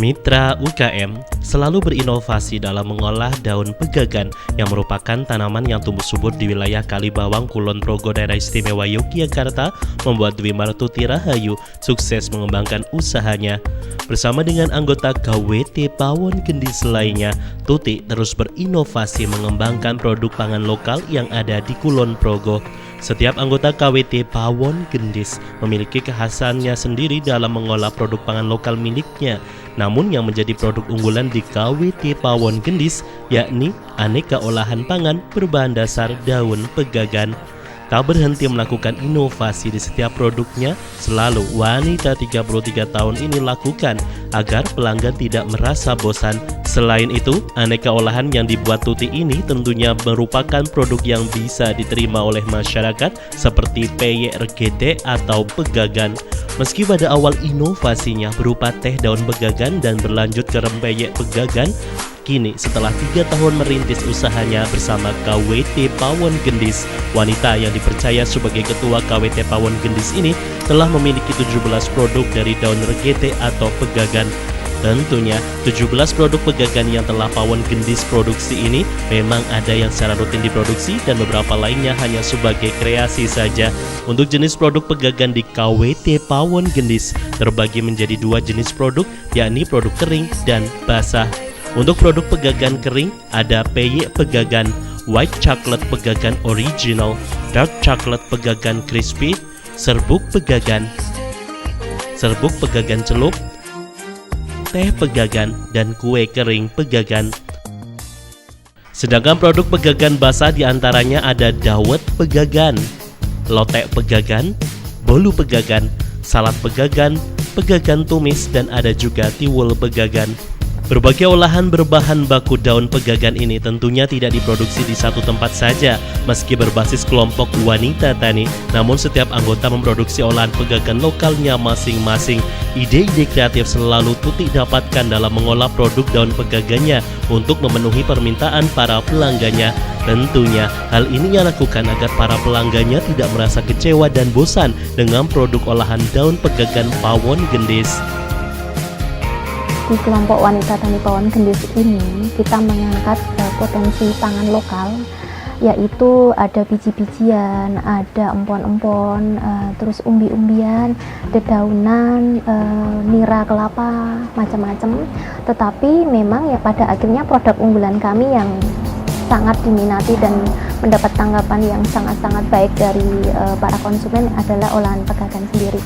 Mitra UKM selalu berinovasi dalam mengolah daun pegagan yang merupakan tanaman yang tumbuh subur di wilayah Kalibawang, Kulon Progo, Daerah Istimewa Yogyakarta, membuat Dwi Martuti Rahayu sukses mengembangkan usahanya. Bersama dengan anggota KWT Pawon Gendis lainnya, Tuti terus berinovasi mengembangkan produk pangan lokal yang ada di Kulon Progo. Setiap anggota KWT Pawon Gendis memiliki kekhasannya sendiri dalam mengolah produk pangan lokal miliknya. Namun yang menjadi produk unggulan di KWT Pawon Gendis yakni aneka olahan pangan berbahan dasar daun pegagan. Tak berhenti melakukan inovasi di setiap produknya, selalu wanita 33 tahun ini lakukan agar pelanggan tidak merasa bosan. Selain itu, aneka olahan yang dibuat Tuti ini tentunya merupakan produk yang bisa diterima oleh masyarakat seperti peyek regete atau pegagan. Meski pada awal inovasinya berupa teh daun pegagan dan berlanjut ke rempeyek pegagan, kini setelah 3 tahun merintis usahanya bersama KWT Pawon Gendis, wanita yang dipercaya sebagai ketua KWT Pawon Gendis ini telah memiliki 17 produk dari daun regete atau pegagan. Tentunya 17 produk pegagan yang telah Pawon Gendis produksi ini memang ada yang secara rutin diproduksi dan beberapa lainnya hanya sebagai kreasi saja. Untuk jenis produk pegagan di KWT Pawon Gendis terbagi menjadi 2 jenis produk, yakni produk kering dan basah. Untuk produk pegagan kering ada peyek pegagan, white chocolate pegagan original, dark chocolate pegagan crispy, serbuk pegagan celup, teh pegagan, dan kue kering pegagan. Sedangkan produk pegagan basah diantaranya ada dawet pegagan, lotek pegagan, bolu pegagan, salad pegagan, pegagan tumis, dan ada juga tiwul pegagan. Berbagai olahan berbahan baku daun pegagan ini tentunya tidak diproduksi di satu tempat saja. Meski berbasis kelompok wanita tani, namun setiap anggota memproduksi olahan pegagan lokalnya masing-masing. Ide-ide kreatif selalu Tuti dapatkan dalam mengolah produk daun pegagannya untuk memenuhi permintaan para pelanggannya. Tentunya hal ini ia lakukan agar para pelanggannya tidak merasa kecewa dan bosan dengan produk olahan daun pegagan Pawon Gendis. Di kelompok wanita tani Pawon Gendis ini kita mengangkat potensi pangan lokal, yaitu ada biji-bijian, ada empon-empon, terus umbi-umbian, dedaunan, nira kelapa, macam-macam. Tetapi memang ya pada akhirnya produk unggulan kami yang sangat diminati dan mendapat tanggapan yang sangat-sangat baik dari para konsumen adalah olahan pegagan sendiri.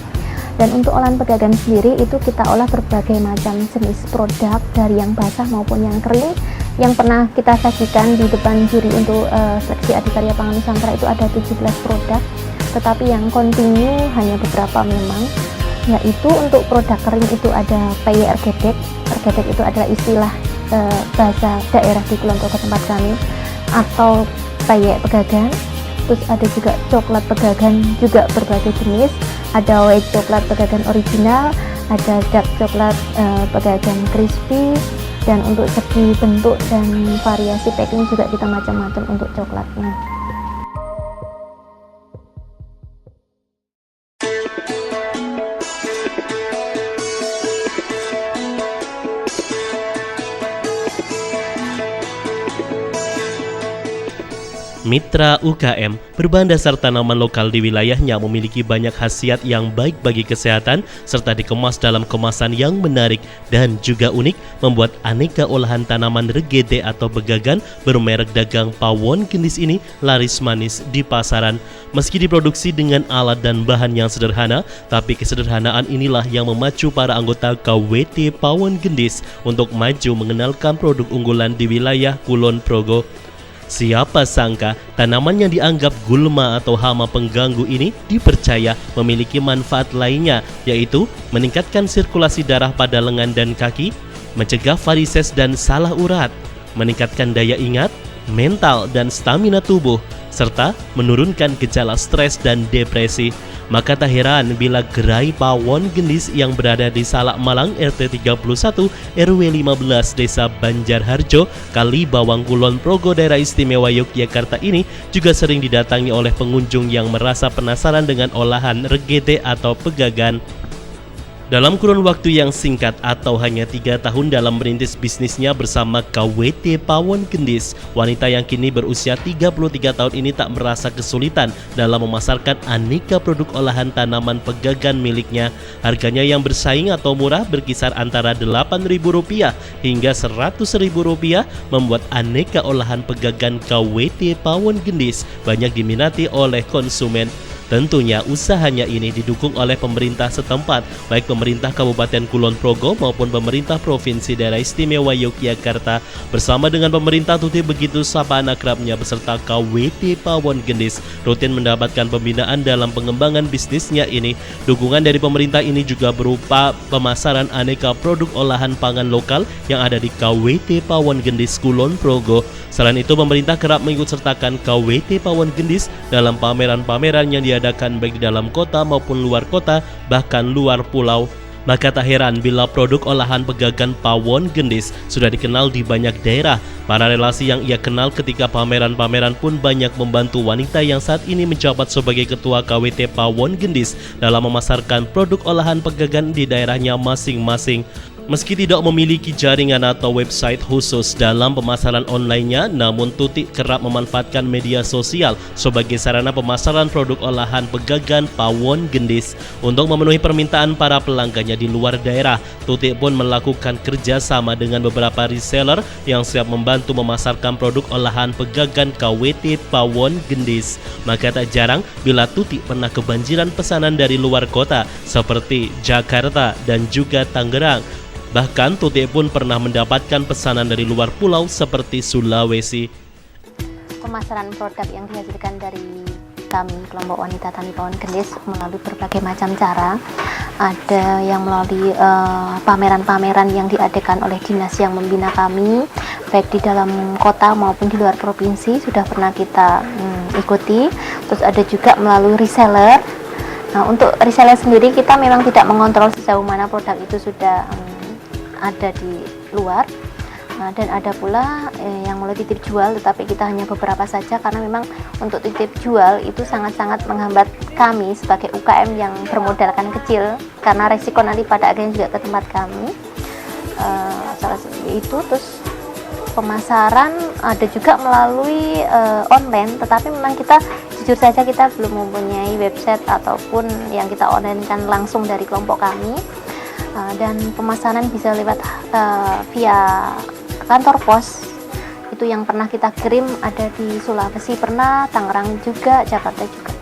Dan untuk olahan pegagan sendiri itu kita olah berbagai macam jenis produk dari yang basah maupun yang kering. Yang pernah kita sajikan di depan juri untuk seleksi Adikarya Pangan Nusantara itu ada 17 produk, tetapi yang kontinu hanya beberapa memang. Yaitu untuk produk kering itu ada peyek regedek. Regedek itu adalah istilah bahasa daerah di Kulon Progo tempat kami, atau peyek pegagan. Terus ada juga coklat pegagan juga berbagai jenis, ada white coklat pegagan original, ada dark coklat pegagan crispy, dan untuk segi bentuk dan variasi packing juga kita macam-macam untuk coklatnya. Mitra UKM berbahan dasar tanaman lokal di wilayahnya memiliki banyak khasiat yang baik bagi kesehatan serta dikemas dalam kemasan yang menarik dan juga unik, membuat aneka olahan tanaman regete atau pegagan bermerek dagang Pawon Gendis ini laris manis di pasaran. Meski diproduksi dengan alat dan bahan yang sederhana, tapi kesederhanaan inilah yang memacu para anggota KWT Pawon Gendis untuk maju mengenalkan produk unggulan di wilayah Kulon Progo. Siapa sangka tanaman yang dianggap gulma atau hama pengganggu ini dipercaya memiliki manfaat lainnya, yaitu meningkatkan sirkulasi darah pada lengan dan kaki, mencegah varises dan salah urat, meningkatkan daya ingat, mental dan stamina tubuh, serta menurunkan gejala stres dan depresi. Maka tak heran bila gerai Pawon Gendis yang berada di Salak Malang RT 31 RW 15 Desa Banjarharjo, Kalibawang, Kulon Progo, Daerah Istimewa Yogyakarta ini juga sering didatangi oleh pengunjung yang merasa penasaran dengan olahan regete atau pegagan. Dalam kurun waktu yang singkat atau hanya 3 tahun dalam merintis bisnisnya bersama KWT Pawon Gendis, wanita yang kini berusia 33 tahun ini tak merasa kesulitan dalam memasarkan aneka produk olahan tanaman pegagan miliknya. Harganya yang bersaing atau murah berkisar antara Rp8.000 hingga Rp100.000 membuat aneka olahan pegagan KWT Pawon Gendis banyak diminati oleh konsumen. Tentunya usahanya ini didukung oleh pemerintah setempat, baik pemerintah Kabupaten Kulon Progo maupun pemerintah Provinsi Daerah Istimewa Yogyakarta. Bersama dengan pemerintah, Tuti begitu sapaan akrabnya beserta KWT Pawon Gendis rutin mendapatkan pembinaan dalam pengembangan bisnisnya ini. Dukungan dari pemerintah ini juga berupa pemasaran aneka produk olahan pangan lokal yang ada di KWT Pawon Gendis Kulon Progo. Selain itu, pemerintah kerap mengikut sertakan KWT Pawon Gendis dalam pameran-pameran yang diadakan baik di dalam kota maupun luar kota, bahkan luar pulau. Maka tak heran bila produk olahan pegagan Pawon Gendis sudah dikenal di banyak daerah. Para relasi yang ia kenal ketika pameran-pameran pun banyak membantu wanita yang saat ini menjabat sebagai ketua KWT Pawon Gendis dalam memasarkan produk olahan pegagan di daerahnya masing-masing. Meski tidak memiliki jaringan atau website khusus dalam pemasaran online-nya, namun Tuti kerap memanfaatkan media sosial sebagai sarana pemasaran produk olahan pegagan Pawon Gendis. Untuk memenuhi permintaan para pelanggannya di luar daerah, Tuti pun melakukan kerjasama dengan beberapa reseller yang siap membantu memasarkan produk olahan pegagan KWT Pawon Gendis. Maka tak jarang bila Tuti pernah kebanjiran pesanan dari luar kota seperti Jakarta dan juga Tangerang. Bahkan Tuti pun pernah mendapatkan pesanan dari luar pulau seperti Sulawesi. Pemasaran produk yang dihasilkan dari kami kelompok wanita tani Pawon Gendis melalui berbagai macam cara. Ada yang melalui pameran-pameran yang diadakan oleh dinas yang membina kami, baik di dalam kota maupun di luar provinsi sudah pernah kita ikuti. Terus ada juga melalui reseller. Nah, untuk reseller sendiri kita memang tidak mengontrol sejauh mana produk itu sudah ada di luar. Nah, dan ada pula yang mulai titip jual, tetapi kita hanya beberapa saja karena memang untuk titip jual itu sangat-sangat menghambat kami sebagai UKM yang bermodalkan kecil karena resiko nanti pada akhirnya juga ke tempat kami. Salah satu itu. Terus pemasaran ada juga melalui online, tetapi memang kita jujur saja kita belum mempunyai website ataupun yang kita online kan langsung dari kelompok kami. Dan pemasaran bisa lewat via kantor pos. Itu yang pernah kita kirim ada di Sulawesi pernah, Tangerang juga, Jakarta juga.